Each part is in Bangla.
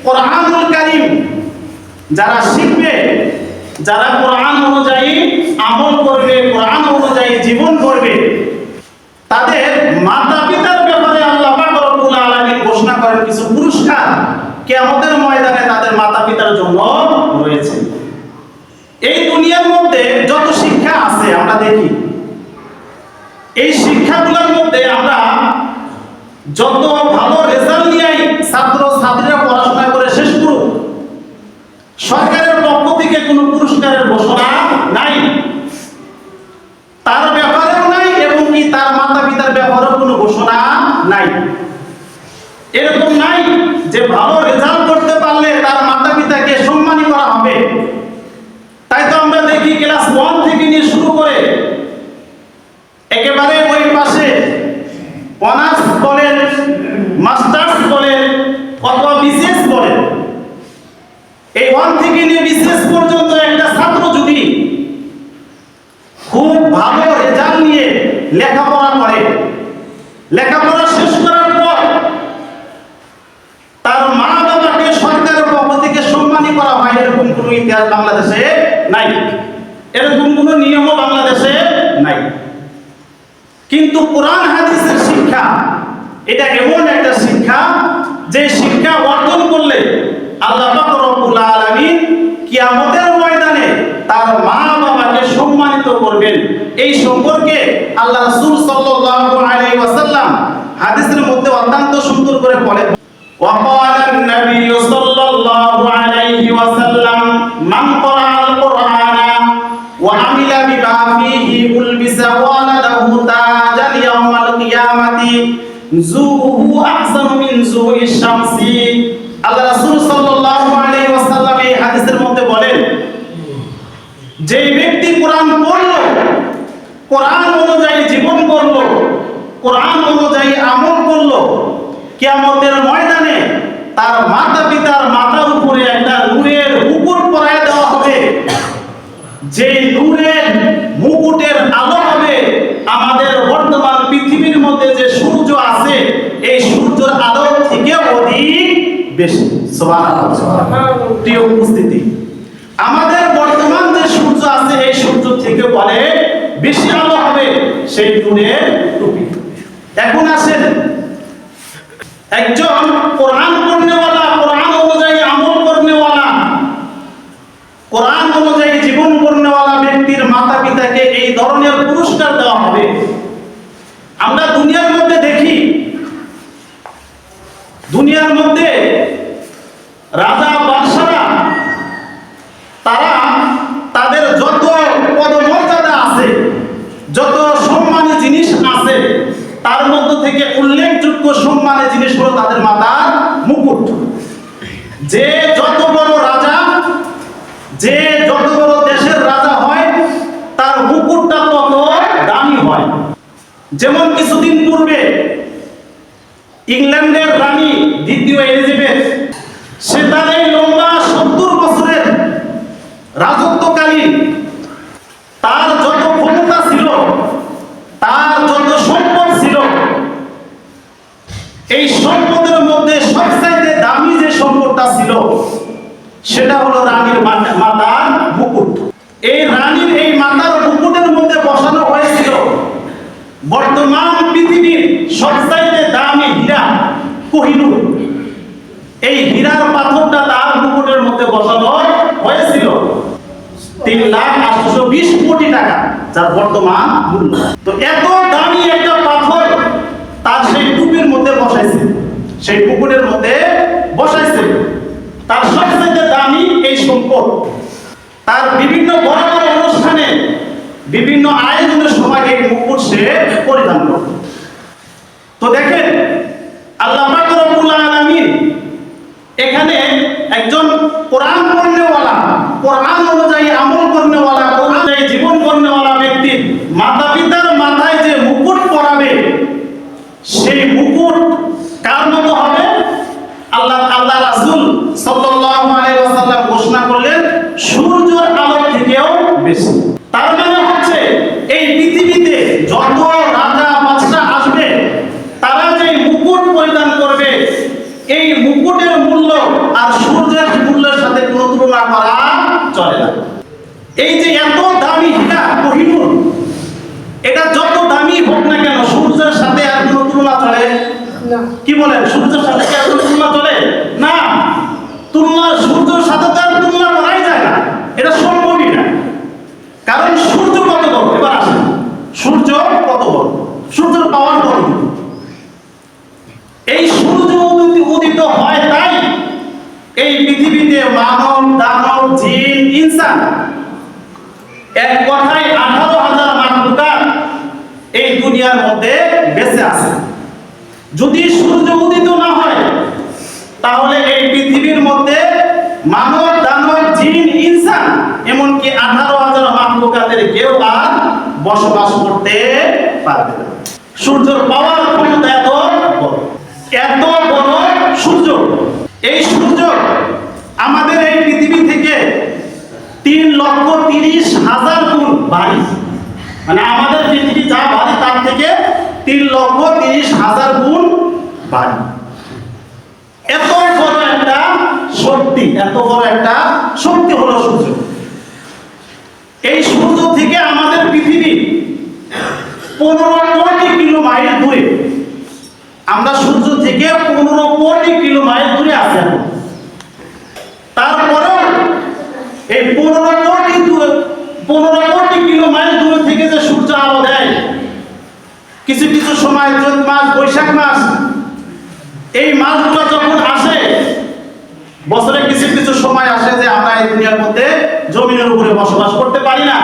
কোরআনুল কারীম যারা শিখবে, যারা কোরআন অনুযায়ী আমল করবে, কোরআন অনুযায়ী জীবন করবে, তাদের মাতা পিতার ব্যাপারে আল্লাহ পাক রব্বুল আলামিন ঘোষণা করেন কিছু পুরস্কার কিয়ামতের ময়দানে তাদের মাতা পিতার জন্য রয়েছে। এই দুনিয়ার মধ্যে যত শিক্ষা আছে আমরা দেখি, এই শিক্ষাগুলোর মধ্যে আমরা যত ভালো রেজাল্ট নিয়ে ছাত্র ছাত্রীরা পড়াশোনা করে শেষ করুক, সরকারের পক্ষ থেকে কোনো পুরস্কারের ঘোষণা নাই, তার ব্যাপারেও নাই, এবং কি তার মাতা পিতার ব্যাপারেও কোনো ঘোষণা নাই। এরকম নাই যে ভালো রেজাল্ট করতে পারলে তার মাতা পিতাকে সম্মানী করা হবে। তাই তো আমরা দেখি ক্লাস 1 থেকে নিয়ে শুরু করে একেবারে ওই পাশে অনার্স বলেন, মাস্টার্স বলেন অথবা বিসিএস বলেন, এই 1 থেকে নিয়ে বিসিএস পর্যন্ত একটা ছাত্র যদি খুব ভালো রেজাল্ট নিয়ে লেখাপড়া করে, লেখাপড়া শেষ করার পর তার মা বাবাকে সরকারের পক্ষ থেকে সম্মানী করা হয়, এরকম কোনো ইতিহাস বাংলাদেশে নাই, এরকম কোনো নিয়মও বাংলাদেশে নাই। কিন্তু কোরআন হাদিসের শিক্ষা এটা এমন একটা শিক্ষা যে শিক্ষা অর্জন করলে আল্লাহ পাক রব্বুল আলামিন কিয়ামতের ময়দানে তার মা বাবাকে সম্মানিত করবেন। এই সম্পর্কে আল্লাহ রাসূল সাল্লাল্লাহু আলাইহি ওয়াসাল্লাম হাদিসের মধ্যে অত্যন্ত সুন্দর করে বলেন, وقال النبي صلى الله عليه وسلم من قرأ القرآن وعمل بما فيه ألبس ولده تاجا يوم القيامة زوه أحسن من زوء الشمس। আল্লাহ রাসূল সাল্লাল্লাহু আলাইহি ওয়াসাল্লাম এই হাদিসের মধ্যে বলেন, যে ব্যক্তি কোরআন পড়লো, কোরআন অনুযায়ী জীবন করলো, কোরআন অনুযায়ী আমল করলো, কিয়ামতের ময়দানে তার মাতা পিতার মাথার উপরে একটা নূরের মুকুট পরায় দেওয়া হবে, যে নূরের মুকুটের আলো হবে আমাদের বর্তমান পৃথিবীর মধ্যে যে সূর্য আছে এই সূর্যের আলো থেকে অধিক বেশি। সুবহানাল্লাহ। প্রিয় উপস্থিতি, আমাদের বর্তমান যে সূর্য আছে এই সূর্য থেকে বলে বেশি আলো হবে সেই নূরের টুপি। এখন আসেন, একজন কোরআন পড়নেওয়ালা, কোরআন অনুযায়ী আমল করনেওয়ালা, কোরআন অনুযায়ী জীবন করনেওয়ালা ব্যক্তির মাতা পিতাকে এই ধরনের পুরস্কার দেওয়া হবে। আমরা দুনিয়ার মধ্যে দেখি, দুনিয়ার মধ্যে রাজা বাদশারা তারা তাদের যত পদমর্যাদা আছে, যত সম্মানী জিনিস আছে, তার মধ্য থেকে উল্লেখযোগ্য সম্মানী জিনিস হলো তাদের মাথার মুকুট। যে যত বড় রাজা, যে যত বড় দেশের রাজা হয় তার মুকুটটা তত দামি হয়। যেমন কিছুদিন পূর্বে ইংল্যান্ডের রানী দ্বিতীয় এলিজাবেথ, সে তার এই লম্বা 70 বছরের রাজত্বকালীন তার যত ক্ষমতা ছিল, তার যত সম্পদ ছিল, এই সম্পদের মধ্যে সবচেয়ে দামি যে সম্পদটা ছিল সেটা হলো রানীর মাথার মুকুট। এই রানীর এই মাথার মুকুটের মধ্যে বসানো হয়েছিল বর্তমান পৃথিবীর সবচেয়ে দামি হীরা কোহিনূর। এই হীরার পাথরটা তার মুকুটের মধ্যে বসানো হয়েছিল 3,820 কোটি টাকা, যার বর্তমান মূল্য। তো এত দামি একটা পাথর তার সেই টুপির মধ্যে বসাইছে, সেই মুকুটের মধ্যে বসাইছে। তার সবচেয়ে দামি এই সম্পদ তার বিভিন্ন বড় বড় অনুষ্ঠানে, বিভিন্ন আয়োজনের সময় এই মুকুট সে পরিধান করে। তো দেখেন, আল্লাহ পাক রব্বুল আলামিন এখানে একজন কোরআন পড়নেওয়ালা, কোরআন অনুযায়ী আমল করনেওয়ালা, কোরআন অনুযায়ী জীবন করনেওয়ালা ব্যক্তির মাতা পিতার মাথায় যে মুকুট পরাবে, সেই মুকুট কার মতো হবে? আল্লাহ রাসূল সাল্লাল্লাহু আলাইহি ওয়াসাল্লাম ঘোষণা করলেন সূর্যের আলো থেকেও বেশি। তার মানে হচ্ছে এই পৃথিবীতে যত রাজা বাদশা আসবে তারা যে মুকুট পরিধান করবে, এই মুকুটের মূল্য আর আর সূর্যের মূল্যের সাথে কোনো তুলনা করা চলে না। এই যে এত দামি হীরা কোহিনূর, এটা যত দামি হোক না কেন সূর্যের সাথে আর কোনো তুলনা চলে না। কি বলেন, সূর্যের সাথে কি আর কোনো তুলনা চলে না? তুলনা সূর্যের সাথে তো আর তুলনা করাই যায় না, এটা সম্ভবই না। কারণ সূর্য কত বড়, এবার আসেন, সূর্য কত বড়, সূর্যের পাওয়ার কত। এই সূর্য উদিত হয় তাই এই পৃথিবীতে মানব, দানব, জিন, ইনসান, এক কথায় 18,000 মাখলুকাত এই দুনিয়ার মধ্যে বেঁচে আছে। যদি সূর্য উদিত না হয় তাহলে এই পৃথিবীর মধ্যে মানব, দানব, জিন, ইনসান এমনকি 18,000 মাখলুকাতের কেউ আর বসবাস করতে পারবে না। সূর্যের পাওয়ার ক্ষমতা এত বড় সূর্য। এই সূর্য আমাদের এই পৃথিবী থেকে 3,30,000 গুণ ভারী। মানে আমাদের পৃথিবী যা ভারী তার থেকে 3,30,000 গুণ ভারী। এত বড় একটা শক্তি, এত বড় একটা শক্তি হলো সূর্য। এই সূর্য থেকে আমাদের পৃথিবী 15 কোটি কিলোমাইল দূরে। আমরা সূর্য থেকে 15 কোটি কিলোমাইল দূরে আছি। তারপরেও এই 15 কোটি কিলোমাইল দূরে থেকে যে সূর্য আলো দেয়, কিছু কিছু সময় চৈত মাস, বৈশাখ মাস, এই মাসগুলো যখন আসে, বছরে কিছু কিছু সময় আসে যে আমরা এই দুনিয়ার মধ্যে জমিনের উপরে বসবাস করতে পারি না,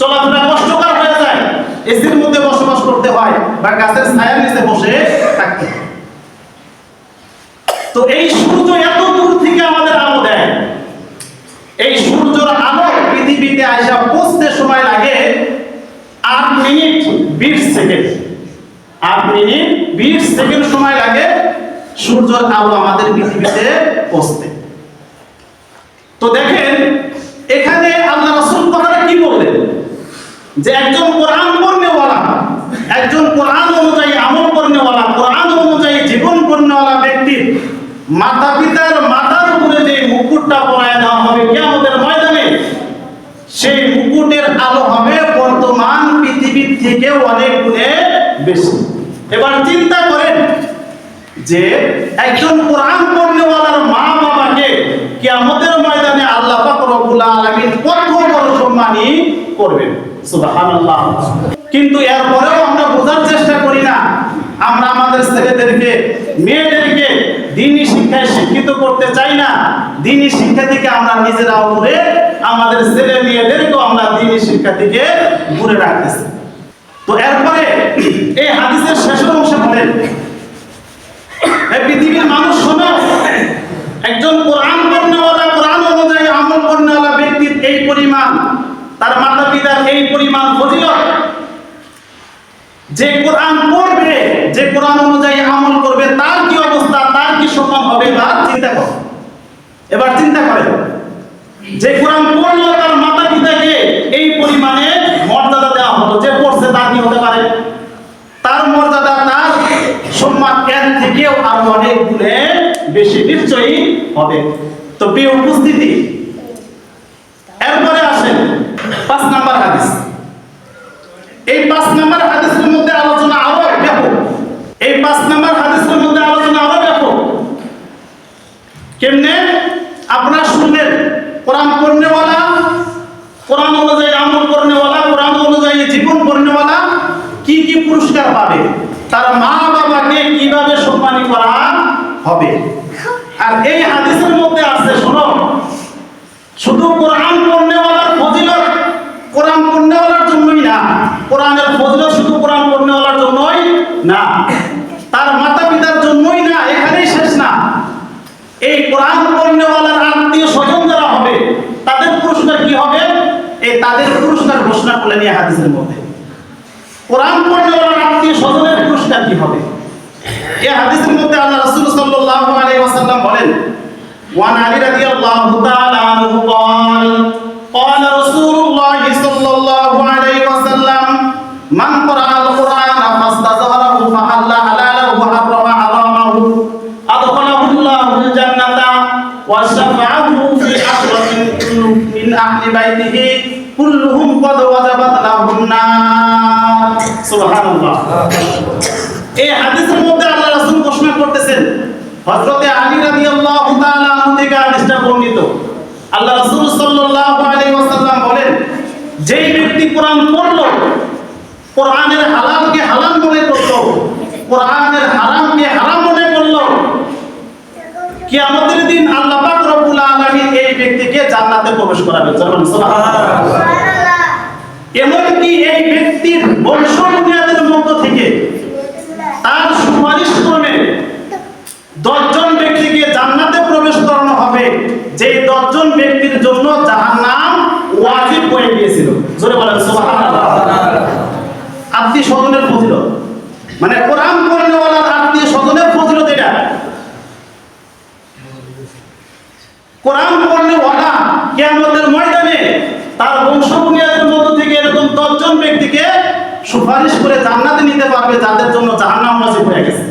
চলাফেরা কষ্টকর হয়ে যায়, এসির মধ্যে বসবাস করতে হয় বা গাছের ছায়ার নিচে বসে থাকতে হয়। তো এই সূর্য এত দূর থেকে আমাদের আলো দেয়। এই সূর্যের আলো পৃথিবীতে আসা পৌঁছতে সময় লাগে 8 মিনিট 20 সেকেন্ড। 8 মিনিট 20 সেকেন্ড সময় লাগে সূর্যের আলো আমাদের পৃথিবীতে পৌঁছতে। তো দেখেন এখানে আল্লাহ রাসূল কথাটা কি বললেন, যে একজন কোরআন পড়নেওয়ালা, একজন কোরআন অনুযায়ী আমল করনেওয়ালা, কোরআন অনুযায়ী জীবন করনেওয়ালা ব্যক্তির মাতা পিতার মাথার উপরে যে মুকুটটা পরায় দেওয়া হবে কিয়ামতের ময়দানে, সেই মুকুটের আলো হবে বর্তমান পৃথিবীর থেকে অনেক গুণে বেশি। এবার চিন্তা করেন যে একজন কোরআন পড়নেওয়ালার মা বাবাকে কিয়ামতের ময়দানে আল্লাহ পাক রব্বুল আলামিন কত বড় সম্মানী করবেন। সুবহানাল্লাহ। কিন্তু এরপরেও আমরা বোঝার চেষ্টা করি না। আমরা আমাদের ছেলেদেরকে, মেয়েদেরকে দ্বীনি শিক্ষায় শিক্ষিত করতে চাই না। দ্বীনি শিক্ষা থেকে আমরা নিজেরাও দূরে, আমাদের ছেলে মেয়েদেরকেও আমরা দ্বীনি শিক্ষা থেকে দূরে রাখতেছি। তো এরপরে এই হাদিসের শেষের অংশে বলেন, এই পৃথিবীর মানুষ শোনো, একজন কোরআন পড়নেওয়ালা, কোরআন অনুযায়ী আমল করনেওয়ালা ব্যক্তির এই পরিমাণ, তার মাতা পিতার এই পরিমাণ ফজিলত, যে কোরআন পড়বে, যে কোরআন অনুযায়ী আমল করবে, তার কি অবস্থা, তার কি সম্মান হবে, এবার চিন্তা করো। এবার চিন্তা করেন, যে কোরআন পড়লো তার মাতা পিতাকে এই পরিমাণে মর্যাদা দেওয়া হলো, যে পড়ছে তার কি হতে পারে? তার মর্যাদা, তার সম্মান এর থেকেও আরো অনেক গুণে বেশি নিশ্চয়ই হবে। তো প্রিয় উপস্থিতি, এরপরে আসেন 5 নাম্বার হাদিস। এই 5 নাম্বার হাদিসের মধ্যে আলোচনা আরো ব্যাপক। এই 5 নাম্বার হাদিসের মধ্যে আলোচনা আরো ব্যাপক। কেমনে? আপনারা শুনলেন, কোরআন পড়নেওয়ালা, কোরআন অনুযায়ী আমল করনেওয়ালা, কোরআন অনুযায়ী জীবন করনেওয়ালা কি কি পুরস্কার পাবে, তার মা বাবাকে কিভাবে সম্মানী করা হবে। আর এই হাদিসের মধ্যে আছে, শোনো, শুধু কোরআন পড়নেওয়ালার ফজিলত কোরআন পড়নেওয়ালার জন্যই না, কোরআনের ফজিলত শুধু কোরআন পড়নেওয়ালার জন্যই না, তার মাতা পিতার জন্যই না, এখানেই শেষ না। এই কোরআন পড়নেওয়ালার আত্মীয় স্বজন যারা হবে তাদের পুরস্কার কি হবে, এই তাদের পুরস্কার ঘোষণা করে নিয়ে হাদিসের মধ্যে। কোরআন পড়নেওয়ালার আত্মীয় স্বজনের পুরস্কার কি হবে, এই হাদিসের মধ্যে আল্লাহ রাসূল সাল্লাল্লাহু আলাইহি ওয়াসাল্লাম বলেন, ওয়ান আলী রাদিয়াল্লাহু তাআলা আনহু قال قال رسول الله صلى الله عليه وسلم من قرأ القرآن فاستظهره فحل حلاله وحرم حرامه أدخله الله الجنة وشفعه في عشرة من أهل بيته كلهم قد وجبت لهم النار سبحان الله এই হাদিসের মধ্যে আল্লাহ রাসূল ঘোষণা করতেছেন হযরতে আলী রাদিয়াল্লাহু তাআলা আনহু থেকে হাদিসটা বর্ণিত আল্লাহ রাসূল সাল্লাল্লাহু আলাইহি ওয়াসাল্লাম বলেন যেই ব্যক্তি কোরআন পড়লো কোরআনের হালালকে হালাল মনে করলো কোরআনের হারামকে হারাম মনে করলো কিয়ামতের দিন আল্লাহ পাক রব্বুল আলামিন এই ব্যক্তিকে জান্নাতে প্রবেশ করাবেন সুবহানাল্লাহ এমনকি এই ব্যক্তির বংশমর্যাদার মধ্য থেকে তার সুপারিশ ক্রমে 10 জন ব্যক্তিকে জান্নাতে প্রবেশ করানো হবে যেই 10 জন ব্যক্তির জন্য জাহান্নাম ওয়াজিব হয়ে গিয়েছিল জোরে বলেন সুবহানাল্লাহ আত্মীয় স্বজনের ফজিলত মানে কোরআন পড়নেওয়ালার আত্মীয় স্বজনের ফজিলত এটা কোরআন পড়নেওয়ালা কিয়ামতের ময়দানে তার বংশবুনিয়াদের মধ্য থেকে এরকম 10 জন ব্যক্তিকে সুপারিশ করে জান্নাতে নিতে পারবে যাদের জন্য জাহান্নাম ওয়াজিব হয়ে গেছে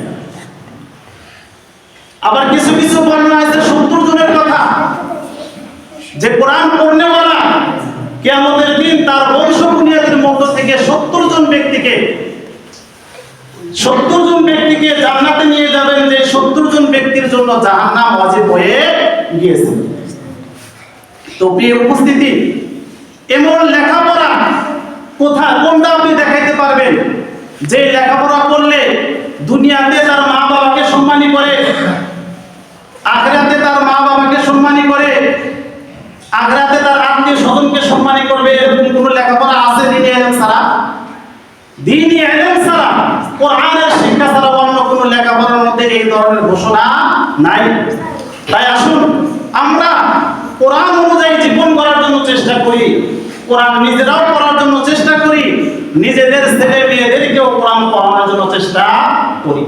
আবার কিছু কিছু বর্ণনা আছে 70 জনের কথা যে কোরআন পড়নেওয়ালা কিয়ামতের দিন তার বংশবুনিয়াদের মধ্য থেকে 70 জন ব্যক্তিকে জান্নাতে নিয়ে যাবেন যে 70 জন ব্যক্তির জন্য জাহান্নাম ওয়াজিব হয়ে গিয়েছে তো প্রিয় উপস্থিতি এমন লেখাপড়া কোনটা আপনি দেখাইতে পারবেন যে লেখাপড়া করলে দুনিয়াতে তার মা বাবাকে সম্মানী করে আখিরাতে তার মা বাবাকে সম্মানী করে আখিরাতে তার আত্মীয় স্বজনকে সম্মানী করবে এরকম কোন লেখাপড়া আছে দ্বীনি ইলম ছাড়া দ্বীনি ইলম ছাড়া কোরআনের শিক্ষা ছাড়া অন্য কোন লেখাপড়ার মধ্যে এই ধরনের ঘোষণা নাই তাই আসুন আমরা কোরআন অনুযায়ী জীবন গড়ার জন্য চেষ্টা করি কোরআন নিজেরাও পড়ার জন্য চেষ্টা করি নিজেদের ছেলে মেয়েদেরকেও কোরআন পড়ানোর জন্য চেষ্টা করি